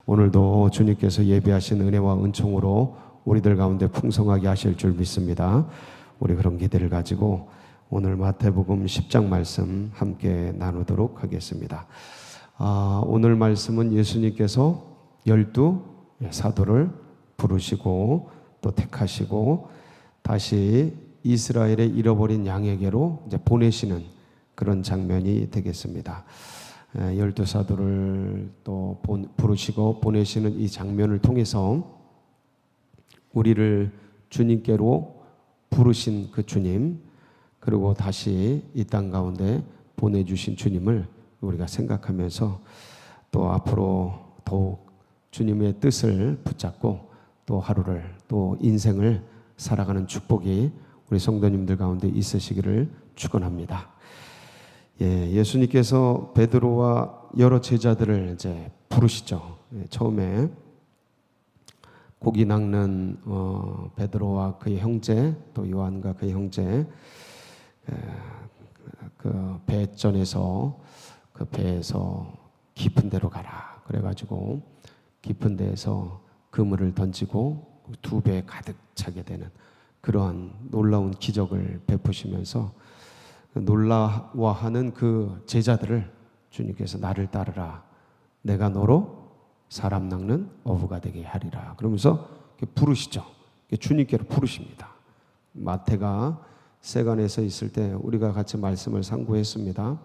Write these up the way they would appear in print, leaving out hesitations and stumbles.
오늘도 주님께서 예비하신 은혜와 은총으로 우리들 가운데 풍성하게 하실 줄 믿습니다. 우리 그런 기대를 가지고 오늘 마태복음 10장 말씀 함께 나누도록 하겠습니다. 오늘 말씀은 예수님께서 12 사도를 부르시고 또 택하시고 다시 이스라엘의 잃어버린 양에게로 이제 보내시는 그런 장면이 되겠습니다. 12 사도를 또 부르시고 보내시는 이 장면을 통해서 우리를 주님께로 부르신 그 주님, 그리고 다시 이 땅 가운데 보내주신 주님을 우리가 생각하면서 또 앞으로 더욱 주님의 뜻을 붙잡고 또 하루를 또 인생을 살아가는 축복이 우리 성도님들 가운데 있으시기를 축원합니다. 예수님께서 베드로와 여러 제자들을 이제 부르시죠. 처음에 고기 낚는 베드로와 그의 형제, 또 요한과 그의 형제, 그 배전에서 그 배에서 깊은 데로 가라. 그래가지고 깊은 데에서 그물을 던지고 2배 가득 차게 되는 그러한 놀라운 기적을 베푸시면서 놀라워하는 그 제자들을 주님께서 나를 따르라. 내가 너로 사람 낚는 어부가 되게 하리라. 그러면서 부르시죠. 주님께로 부르십니다. 마태가 세간에서 있을 때 우리가 같이 말씀을 상고했습니다.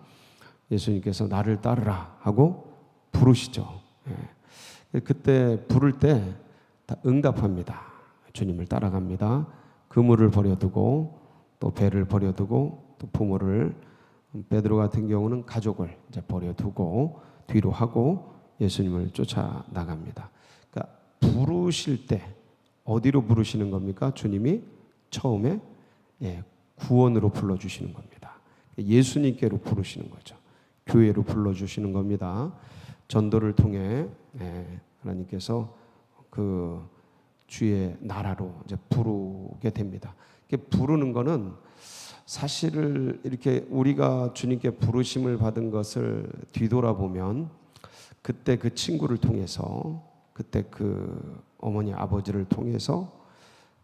예수님께서 나를 따르라 하고 부르시죠. 그때 부를 때 다 응답합니다. 주님을 따라갑니다. 그물을 버려두고 또 배를 버려두고 또 부모를, 베드로 같은 경우는 가족을 이제 버려두고 뒤로 하고 예수님을 쫓아 나갑니다. 그러니까 부르실 때 어디로 부르시는 겁니까? 주님이 처음에 구원으로 불러주시는 겁니다. 예수님께로 부르시는 거죠. 교회로 불러주시는 겁니다. 전도를 통해 하나님께서 그 주의 나라로 이제 부르게 됩니다. 부르는 거는 사실을 이렇게 우리가 주님께 부르심을 받은 것을 뒤돌아보면 그때 그 친구를 통해서, 그때 그 어머니 아버지를 통해서,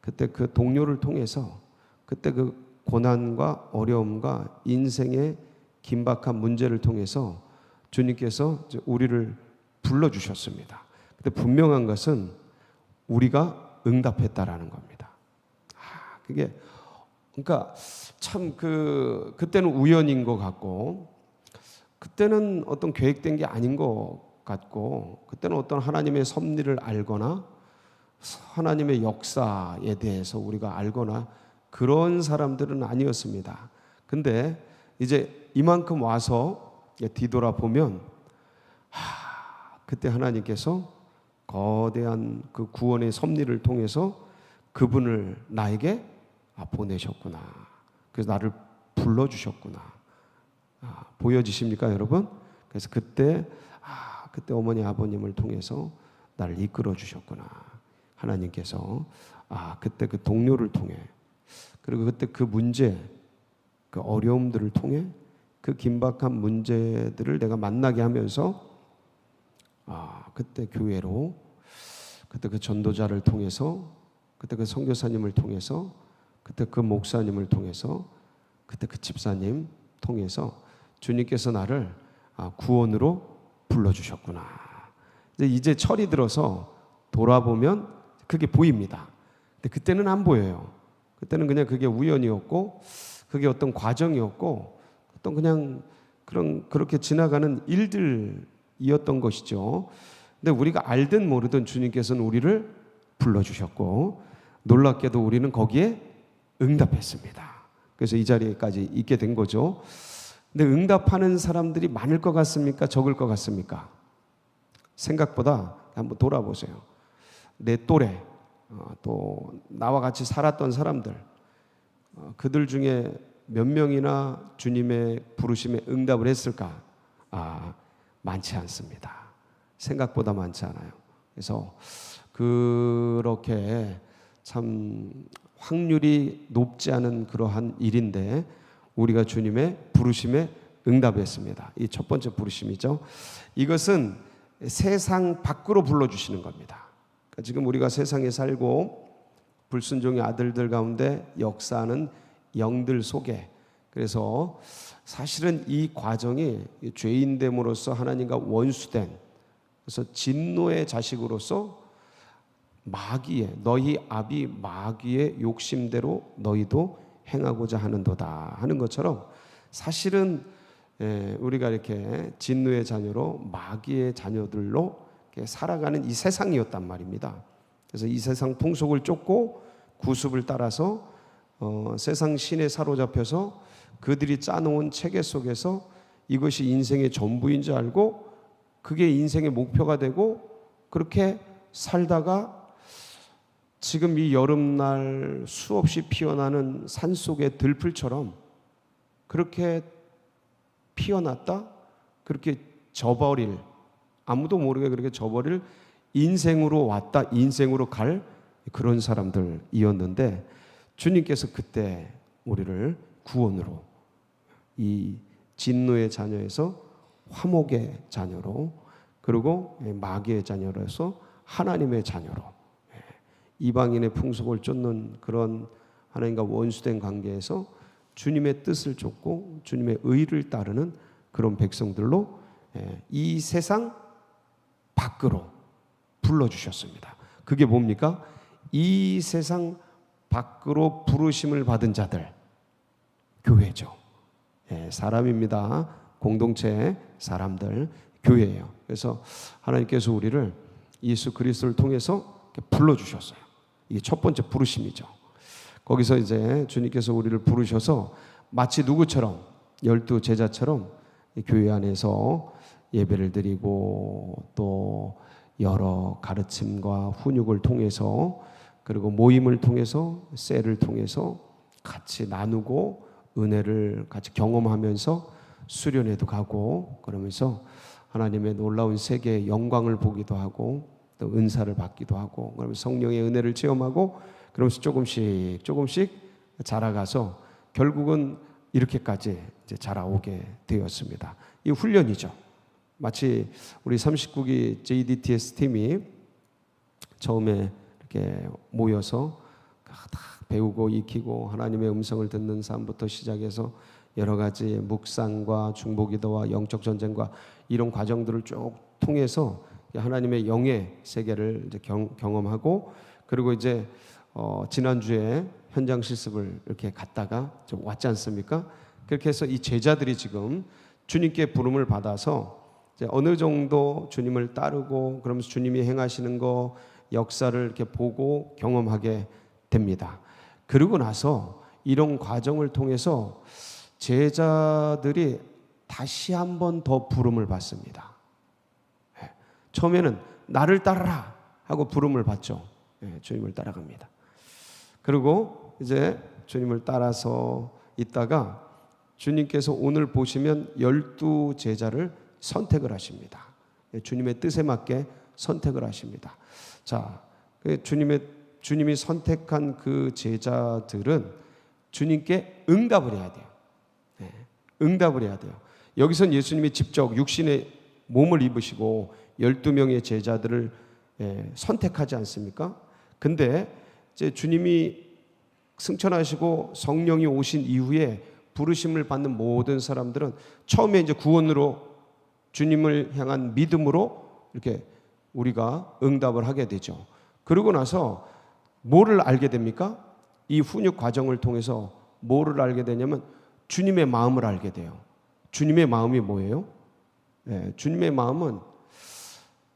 그때 그 동료를 통해서, 그때 그 고난과 어려움과 인생의 긴박한 문제를 통해서 주님께서 우리를 불러주셨습니다. 근데 분명한 것은 우리가 응답했다라는 겁니다. 그게 그러니까 참 그때는 우연인 것 같고, 그때는 어떤 계획된 게 아닌 것 같고, 그때는 어떤 하나님의 섭리를 알거나 하나님의 역사에 대해서 우리가 알거나 그런 사람들은 아니었습니다. 근데 이제 이만큼 와서 뒤돌아보면 그때 하나님께서 거대한 그 구원의 섭리를 통해서 그분을 나에게 보내셨구나. 그래서 나를 불러주셨구나. 보여지십니까, 여러분? 그래서 그때 어머니 아버님을 통해서 나를 이끌어 주셨구나. 하나님께서 그때 그 동료를 통해, 그리고 그때 그 문제, 그 어려움들을 통해 그 긴박한 문제들을 내가 만나게 하면서 그때 교회로, 그때 그 전도자를 통해서, 그때 그 선교사님을 통해서, 그때 그 목사님을 통해서, 그때 그 집사님 통해서 주님께서 나를 구원으로 불러주셨구나. 이제 철이 들어서 돌아보면 그게 보입니다. 근데 그때는 안 보여요. 그때는 그냥 그게 우연이었고, 그게 어떤 과정이었고, 어떤 그냥 그렇게 지나가는 일들이었던 것이죠. 근데 우리가 알든 모르든 주님께서는 우리를 불러주셨고, 놀랍게도 우리는 거기에 응답했습니다. 그래서 이 자리에까지 있게 된 거죠. 근데 응답하는 사람들이 많을 것 같습니까? 적을 것 같습니까? 생각보다 한번 돌아보세요. 내 또래, 또 나와 같이 살았던 사람들, 그들 중에 몇 명이나 주님의 부르심에 응답을 했을까? 많지 않습니다. 생각보다 많지 않아요. 그래서 그렇게 참 확률이 높지 않은 그러한 일인데 우리가 주님의 부르심에 응답했습니다. 이 첫 번째 부르심이죠. 이것은 세상 밖으로 불러주시는 겁니다. 그러니까 지금 우리가 세상에 살고 불순종의 아들들 가운데 역사하는 영들 속에, 그래서 사실은 이 과정이 죄인됨으로써 하나님과 원수된, 그래서 진노의 자식으로서 마귀의, 너희 아비 마귀의 욕심대로 너희도 행하고자 하는도다 하는 것처럼, 사실은 우리가 이렇게 진노의 자녀로 마귀의 자녀들로 살아가는 이 세상이었단 말입니다. 그래서 이 세상 풍속을 쫓고 구습을 따라서 세상 신에 사로잡혀서 그들이 짜놓은 체계 속에서 이것이 인생의 전부인 줄 알고 그게 인생의 목표가 되고 그렇게 살다가 지금 이 여름날 수없이 피어나는 산속의 들풀처럼 그렇게 피어났다 그렇게 져버릴, 아무도 모르게 그렇게 져버릴 인생으로 왔다 인생으로 갈 그런 사람들이었는데, 주님께서 그때 우리를 구원으로 이 진노의 자녀에서 화목의 자녀로, 그리고 마귀의 자녀로서 하나님의 자녀로, 이방인의 풍속을 쫓는 그런 하나님과 원수된 관계에서 주님의 뜻을 쫓고 주님의 의를 따르는 그런 백성들로 이 세상 밖으로 불러주셨습니다. 그게 뭡니까? 이 세상 밖으로 부르심을 받은 자들, 교회죠. 사람입니다. 공동체 사람들, 교회예요. 그래서 하나님께서 우리를 예수 그리스도를 통해서 불러주셨어요. 이게 첫 번째 부르심이죠. 거기서 이제 주님께서 우리를 부르셔서 마치 누구처럼, 12 제자처럼 교회 안에서 예배를 드리고 또 여러 가르침과 훈육을 통해서, 그리고 모임을 통해서, 셀을 통해서 같이 나누고 은혜를 같이 경험하면서 수련회도 가고, 그러면서 하나님의 놀라운 세계의 영광을 보기도 하고 또 은사를 받기도 하고, 그러면서 성령의 은혜를 체험하고, 그러면서 조금씩 자라가서 결국은 이렇게까지 이제 자라오게 되었습니다. 이 훈련이죠. 마치 우리 39기 JDTS 팀이 처음에 이렇게 모여서 다 배우고 익히고 하나님의 음성을 듣는 삶부터 시작해서 여러 가지 묵상과 중보기도와 영적 전쟁과 이런 과정들을 쭉 통해서 하나님의 영의 세계를 이제 경험하고, 그리고 이제 지난주에 현장 실습을 이렇게 갔다가 좀 왔지 않습니까? 그렇게 해서 이 제자들이 지금 주님께 부름을 받아서 이제 어느 정도 주님을 따르고, 그러면서 주님이 행하시는 거 역사를 이렇게 보고 경험하게 됩니다. 그러고 나서 이런 과정을 통해서 제자들이 다시 한 번 더 부름을 받습니다. 처음에는 나를 따르라 하고 부름을 받죠. 주님을 따라갑니다. 그리고 이제 주님을 따라서 있다가 주님께서 오늘 보시면 12 제자를 선택을 하십니다. 주님의 뜻에 맞게 선택을 하십니다. 자, 주님이 선택한 그 제자들은 주님께 응답을 해야 돼요. 응답을 해야 돼요. 여기선 예수님이 직접 육신의 몸을 입으시고 12명의 제자들을 선택하지 않습니까? 근데 이제 주님이 승천하시고 성령이 오신 이후에 부르심을 받는 모든 사람들은 처음에 이제 구원으로 주님을 향한 믿음으로 이렇게 우리가 응답을 하게 되죠. 그러고 나서 뭐를 알게 됩니까? 이 훈육 과정을 통해서 뭐를 알게 되냐면 주님의 마음을 알게 돼요. 주님의 마음이 뭐예요? 주님의 마음은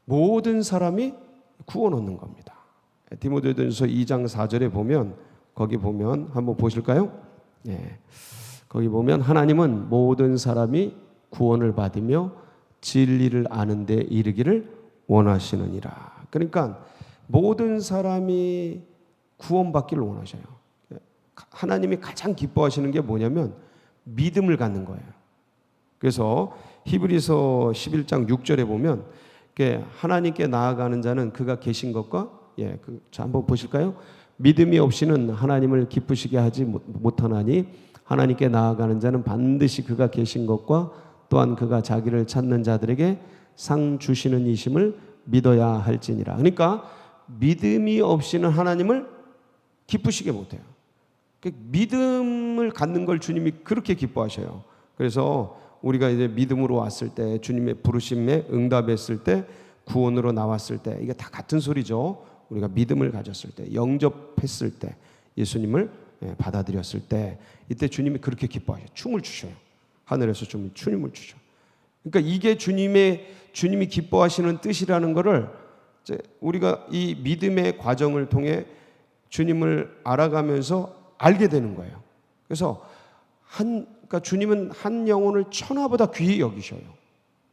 모든 사람이 구원 얻는 겁니다. 디모데전서 2장 4절에 보면, 거기 보면 한번 보실까요? 거기 보면 하나님은 모든 사람이 구원을 받으며 진리를 아는 데 이르기를 원하시느니라. 그러니까 모든 사람이 구원받기를 원하셔요. 하나님이 가장 기뻐하시는 게 뭐냐면 믿음을 갖는 거예요. 그래서 히브리서 11장 6절에 보면 하나님께 나아가는 자는 그가 계신 것과, 자 한번 보실까요? 믿음이 없이는 하나님을 기쁘시게 하지 못하나니 하나님께 나아가는 자는 반드시 그가 계신 것과 또한 그가 자기를 찾는 자들에게 상 주시는 이심을 믿어야 할지니라. 그러니까 믿음이 없이는 하나님을 기쁘시게 못해요. 믿음을 갖는 걸 주님이 그렇게 기뻐하셔요. 그래서 우리가 이제 믿음으로 왔을 때, 주님의 부르심에 응답했을 때, 구원으로 나왔을 때, 이게 다 같은 소리죠. 우리가 믿음을 가졌을 때, 영접했을 때, 예수님을 받아들였을 때, 이때 주님이 그렇게 기뻐하셔요. 춤을 추셔요. 하늘에서 춤을 추셔. 그러니까 이게 주님이 기뻐하시는 뜻이라는 것을 우리가 이 믿음의 과정을 통해 주님을 알아가면서 알게 되는 거예요. 그래서 그러니까 주님은 한 영혼을 천하보다 귀히 여기셔요.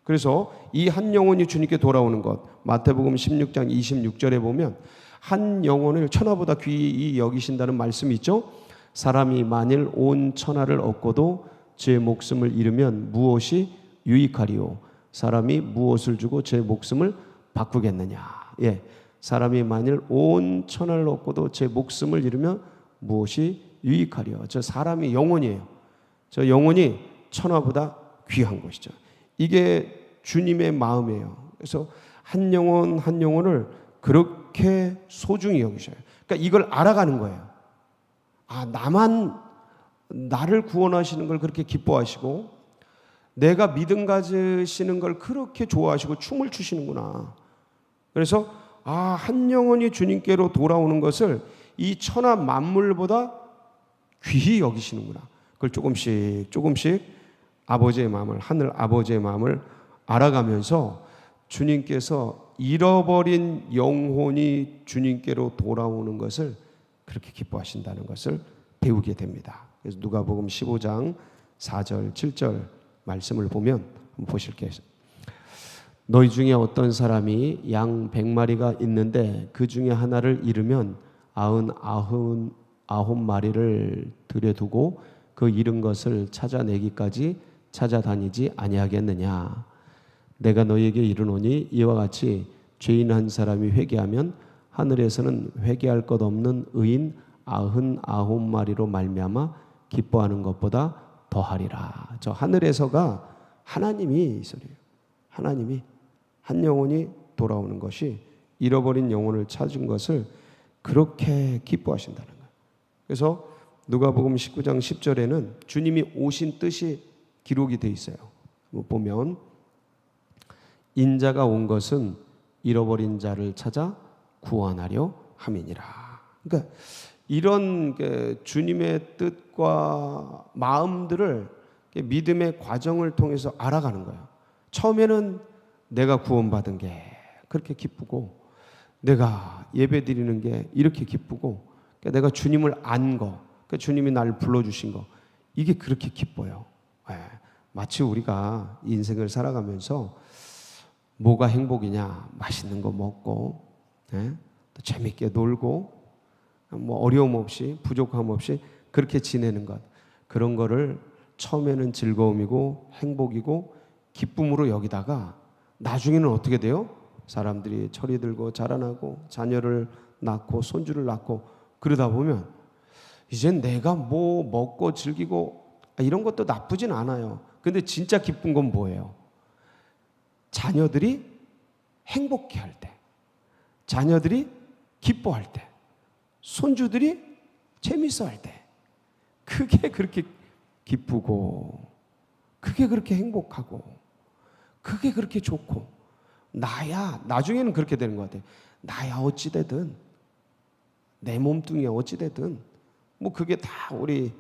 그래서 이 한 영혼이 주님께 돌아오는 것, 마태복음 16장 26절에 보면 한 영혼을 천하보다 귀히 여기신다는 말씀이 있죠. 사람이 만일 온 천하를 얻고도 제 목숨을 잃으면 무엇이 유익하리요? 사람이 무엇을 주고 제 목숨을 바꾸겠느냐? 예, 사람이 만일 온 천하를 얻고도 제 목숨을 잃으면 무엇이 유익하리요? 저 사람이 영혼이에요. 저 영혼이 천하보다 귀한 것이죠. 이게 주님의 마음이에요. 그래서 한 영혼 한 영혼을 그렇게 소중히 여기셔요. 그러니까 이걸 알아가는 거예요. 아, 나를 구원하시는 걸 그렇게 기뻐하시고, 내가 믿음 가지시는 걸 그렇게 좋아하시고 춤을 추시는구나. 그래서 한 영혼이 주님께로 돌아오는 것을 이 천하 만물보다 귀히 여기시는구나. 그걸 조금씩 아버지의 마음을, 하늘 아버지의 마음을 알아가면서 주님께서 잃어버린 영혼이 주님께로 돌아오는 것을 그렇게 기뻐하신다는 것을 배우게 됩니다. 그래서 누가복음 15장 4절 7절 말씀을 보면 한번 보실게요. 너희 중에 어떤 사람이 양 100마리가 있는데 그 중에 하나를 잃으면 99마리를 들여두고 그 잃은 것을 찾아내기까지 찾아다니지 아니하겠느냐. 내가 너희에게 이르노니 이와 같이 죄인 한 사람이 회개하면 하늘에서는 회개할 것 없는 의인 99마리로 말미암아 기뻐하는 것보다 더하리라. 저 하늘에서가 하나님이 이 소리예요. 하나님이 한 영혼이 돌아오는 것이 잃어버린 영혼을 찾은 것을 그렇게 기뻐하신다는 거예요. 그래서 누가복음 19장 10절에는 주님이 오신 뜻이 기록이 돼 있어요. 보면 인자가 온 것은 잃어버린 자를 찾아 구원하려 함이니라. 그러니까 이런 주님의 뜻과 마음들을 믿음의 과정을 통해서 알아가는 거예요. 처음에는 내가 구원받은 게 그렇게 기쁘고, 내가 예배 드리는 게 이렇게 기쁘고, 내가 주님을 안 거, 주님이 나를 불러주신 거, 이게 그렇게 기뻐요. 마치 우리가 인생을 살아가면서 뭐가 행복이냐? 맛있는 거 먹고, 또 재밌게 놀고, 뭐 어려움 없이 부족함 없이 그렇게 지내는 것, 그런 거를 처음에는 즐거움이고 행복이고 기쁨으로 여기다가 나중에는 어떻게 돼요? 사람들이 철이 들고 자라나고 자녀를 낳고 손주를 낳고 그러다 보면 이젠 내가 뭐 먹고 즐기고 이런 것도 나쁘진 않아요. 근데 진짜 기쁜 건 뭐예요? 자녀들이 행복해할 때, 자녀들이 기뻐할 때, 손주들이 재밌어할 때, 그게 그렇게 기쁘고, 그게 그렇게 행복하고, 그게 그렇게 좋고, 나중에는 그렇게 되는 것 같아요. 나야 어찌되든, 내 몸뚱이야 어찌되든, 뭐 그게 다 우리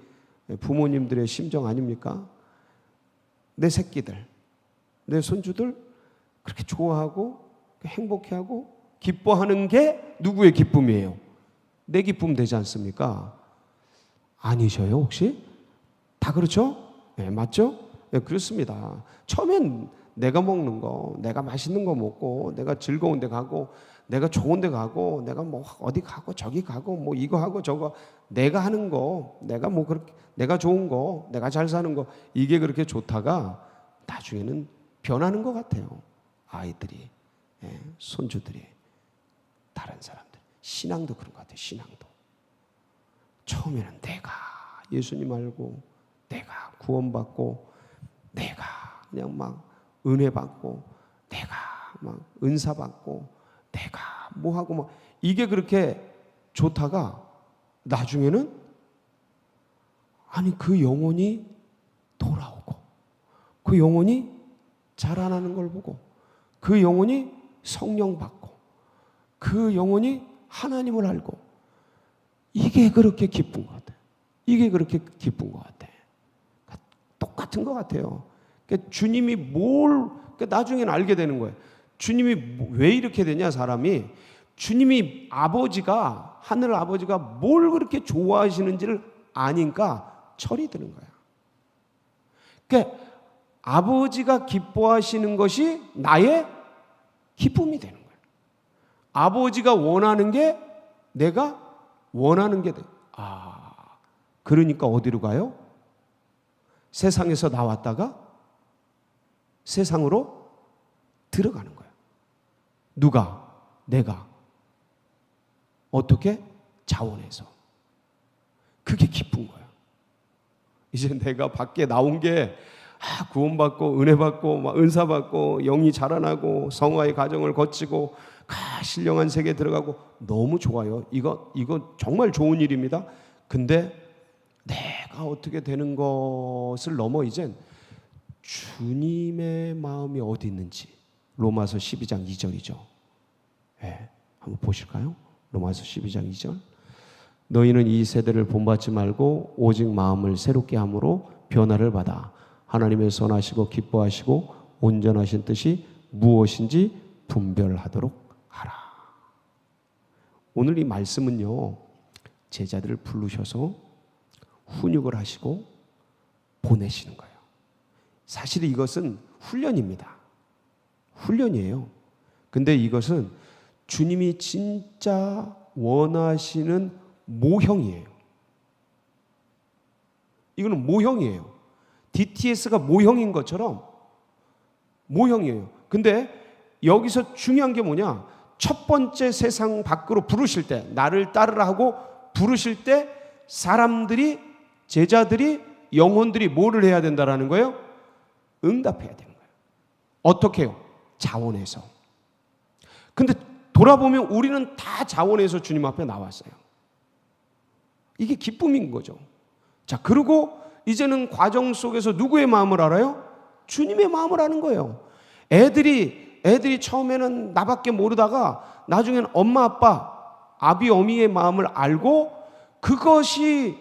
부모님들의 심정 아닙니까? 내 새끼들, 내 손주들 그렇게 좋아하고 행복해하고 기뻐하는 게 누구의 기쁨이에요? 내 기쁨 되지 않습니까? 아니셔요 혹시? 다 그렇죠? 네, 맞죠? 네, 그렇습니다. 처음엔 내가 먹는 거, 내가 맛있는 거 먹고, 내가 즐거운 데 가고, 내가 좋은 데 가고, 내가 뭐 어디 가고 저기 가고 뭐 이거 하고 저거 내가 하는 거, 내가 뭐 그렇게 내가 좋은 거, 내가 잘 사는 거, 이게 그렇게 좋다가 나중에는 변하는 것 같아요. 아이들이, 손주들이, 다른 사람들. 신앙도 그런 것 같아요. 신앙도. 처음에는 내가 예수님 알고, 내가 구원받고, 내가 그냥 막 은혜 받고, 내가 막 은사 받고 내가 뭐 하고 막 이게 그렇게 좋다가 나중에는 아니 그 영혼이 돌아오고 그 영혼이 자라나는 걸 보고 그 영혼이 성령 받고 그 영혼이 하나님을 알고 이게 그렇게 기쁜 것 같아요. 이게 그렇게 기쁜 것 같아. 똑같은 것 같아요. 그러니까 주님이 그러니까 나중에는 알게 되는 거예요. 주님이 왜 이렇게 되냐 사람이 주님이 아버지가 하늘 아버지가 뭘 그렇게 좋아하시는지를 아니까 철이 드는 거야. 그러니까 아버지가 기뻐하시는 것이 나의 기쁨이 되는 거예요. 아버지가 원하는 게 내가 원하는 게 돼. 그러니까 어디로 가요? 세상에서 나왔다가 세상으로 들어가는 거예요. 누가? 내가. 어떻게? 자원해서. 그게 기쁜 거야. 이제 내가 밖에 나온 게 구원받고 은혜 받고 막 은사 받고 영이 자라나고 성화의 과정을 거치고 신령한 세계에 들어가고 너무 좋아요. 이거 정말 좋은 일입니다. 근데 내가 어떻게 되는 것을 넘어 이젠 주님의 마음이 어디 있는지 로마서 12장 2절이죠. 한번 보실까요? 로마서 12장 2절. 너희는 이 세대를 본받지 말고 오직 마음을 새롭게 함으로 변화를 받아 하나님의 선하시고 기뻐하시고 온전하신 뜻이 무엇인지 분별하도록 하라. 오늘 이 말씀은요, 제자들을 부르셔서 훈육을 하시고 보내시는 거예요. 사실 이것은 훈련입니다. 훈련이에요. 근데 이것은 주님이 진짜 원하시는 모형이에요. 이거는 모형이에요. DTS가 모형인 것처럼 모형이에요. 근데 여기서 중요한 게 뭐냐? 첫 번째 세상 밖으로 부르실 때, 나를 따르라 하고 부르실 때 사람들이, 제자들이, 영혼들이 뭐를 해야 된다라는 거예요? 응답해야 되는 거예요. 어떻게 해요? 자원해서. 근데 돌아보면 우리는 다 자원해서 주님 앞에 나왔어요. 이게 기쁨인 거죠. 자, 그리고 이제는 과정 속에서 누구의 마음을 알아요? 주님의 마음을 아는 거예요. 애들이 처음에는 나밖에 모르다가 나중에는 엄마, 아빠, 아비, 어미의 마음을 알고 그것이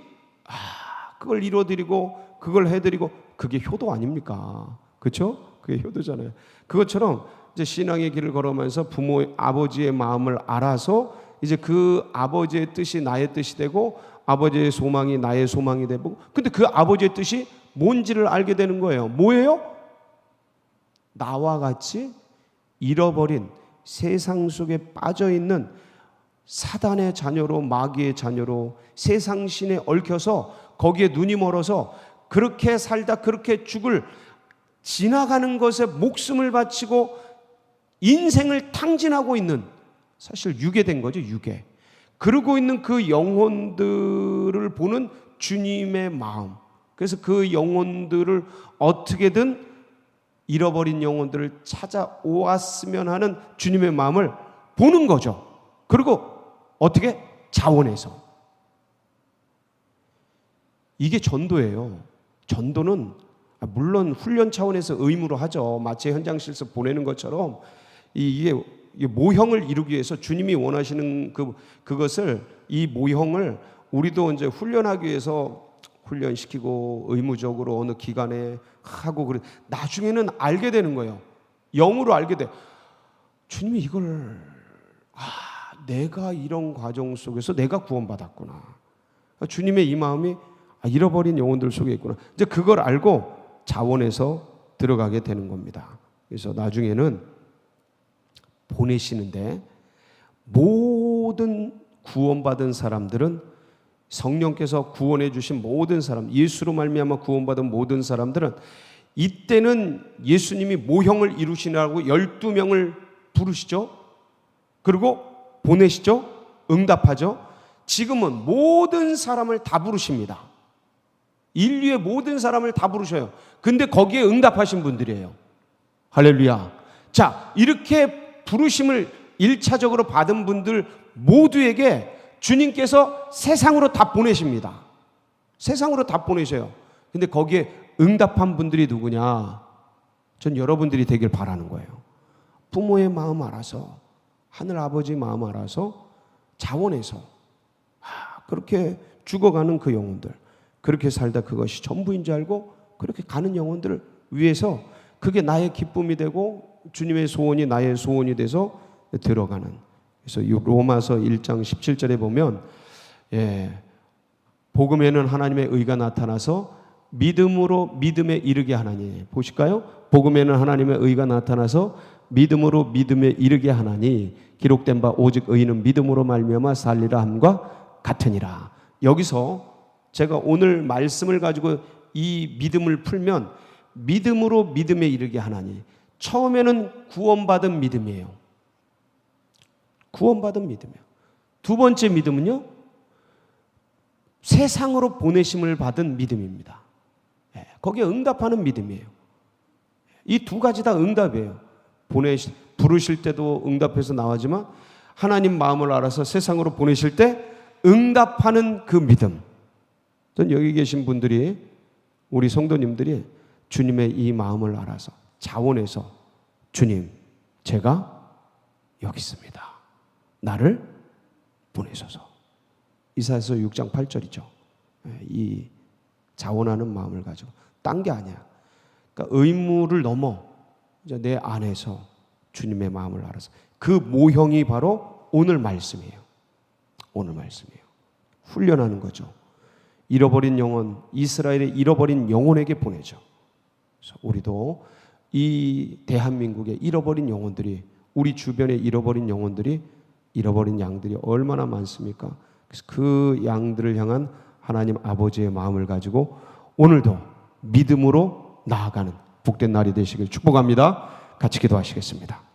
그걸 이뤄드리고 그걸 해드리고 그게 효도 아닙니까? 그렇죠? 그게 효도잖아요. 그것처럼 이제 신앙의 길을 걸어가면서 부모, 아버지의 마음을 알아서 이제 그 아버지의 뜻이 나의 뜻이 되고 아버지의 소망이 나의 소망이 되고 근데 그 아버지의 뜻이 뭔지를 알게 되는 거예요. 뭐예요? 나와 같이 잃어버린 세상 속에 빠져있는 사단의 자녀로 마귀의 자녀로 세상 신에 얽혀서 거기에 눈이 멀어서 그렇게 살다 그렇게 죽을 지나가는 것에 목숨을 바치고 인생을 탕진하고 있는 사실 유괴된 거죠. 유괴. 그러고 있는 그 영혼들을 보는 주님의 마음. 그래서 그 영혼들을 어떻게든 잃어버린 영혼들을 찾아오았으면 하는 주님의 마음을 보는 거죠. 그리고 어떻게? 자원해서. 이게 전도예요. 전도는 물론 훈련 차원에서 의무로 하죠. 마치 현장 실습 보내는 것처럼 이게 모형을 이루기 위해서 주님이 원하시는 그것을 이 모형을 우리도 이제 훈련하기 위해서 훈련시키고 의무적으로 어느 기간에 하고 그래. 나중에는 알게 되는 거예요. 영으로 알게 돼. 주님이 이걸 내가 이런 과정 속에서 내가 구원받았구나. 주님의 이 마음이 잃어버린 영혼들 속에 있구나. 이제 그걸 알고 자원해서 들어가게 되는 겁니다. 그래서 나중에는 보내시는데 모든 구원받은 사람들은 성령께서 구원해 주신 모든 사람, 예수로 말미암아 구원받은 모든 사람들은 이때는 예수님이 모형을 이루시라고 12명을 부르시죠. 그리고 보내시죠. 응답하죠. 지금은 모든 사람을 다 부르십니다. 인류의 모든 사람을 다 부르셔요. 근데 거기에 응답하신 분들이에요. 할렐루야. 자, 이렇게 부르심을 1차적으로 받은 분들 모두에게 주님께서 세상으로 다 보내십니다. 세상으로 다 보내셔요. 근데 거기에 응답한 분들이 누구냐? 전 여러분들이 되길 바라는 거예요. 부모의 마음 알아서, 하늘 아버지 마음 알아서 자원해서 그렇게 죽어가는 그 영혼들, 그렇게 살다 그것이 전부인 줄 알고 그렇게 가는 영혼들을 위해서 그게 나의 기쁨이 되고 주님의 소원이 나의 소원이 돼서 들어가는. 그래서 로마서 1장 17절에 보면 복음에는 하나님의 의가 나타나서 믿음으로 믿음에 이르게 하나니. 보실까요? 복음에는 하나님의 의가 나타나서 믿음으로 믿음에 이르게 하나니 기록된 바 오직 의인은 믿음으로 말미암아 살리라 함과 같으니라. 여기서 제가 오늘 말씀을 가지고 이 믿음을 풀면 믿음으로 믿음에 이르게 하나니, 처음에는 구원받은 믿음이에요. 구원받은 믿음이에요. 두 번째 믿음은요, 세상으로 보내심을 받은 믿음입니다. 거기에 응답하는 믿음이에요. 이 두 가지 다 응답이에요. 부르실 때도 응답해서 나오지만 하나님 마음을 알아서 세상으로 보내실 때 응답하는 그 믿음. 전 여기 계신 분들이, 우리 성도님들이 주님의 이 마음을 알아서 자원해서 주님, 제가 여기 있습니다. 나를 보내소서. 이사야서 6장 8절이죠. 이 자원하는 마음을 가지고 딴 게 아니야. 그러니까 의무를 넘어 이제 내 안에서 주님의 마음을 알아서 그 모형이 바로 오늘 말씀이에요. 오늘 말씀이에요. 훈련하는 거죠. 잃어버린 영혼, 이스라엘의 잃어버린 영혼에게 보내죠. 그래서 우리도 이 대한민국의 잃어버린 영혼들이, 우리 주변에 잃어버린 영혼들이, 잃어버린 양들이 얼마나 많습니까? 그래서 그 양들을 향한 하나님 아버지의 마음을 가지고 오늘도 믿음으로 나아가는 복된 날이 되시길 축복합니다. 같이 기도하시겠습니다.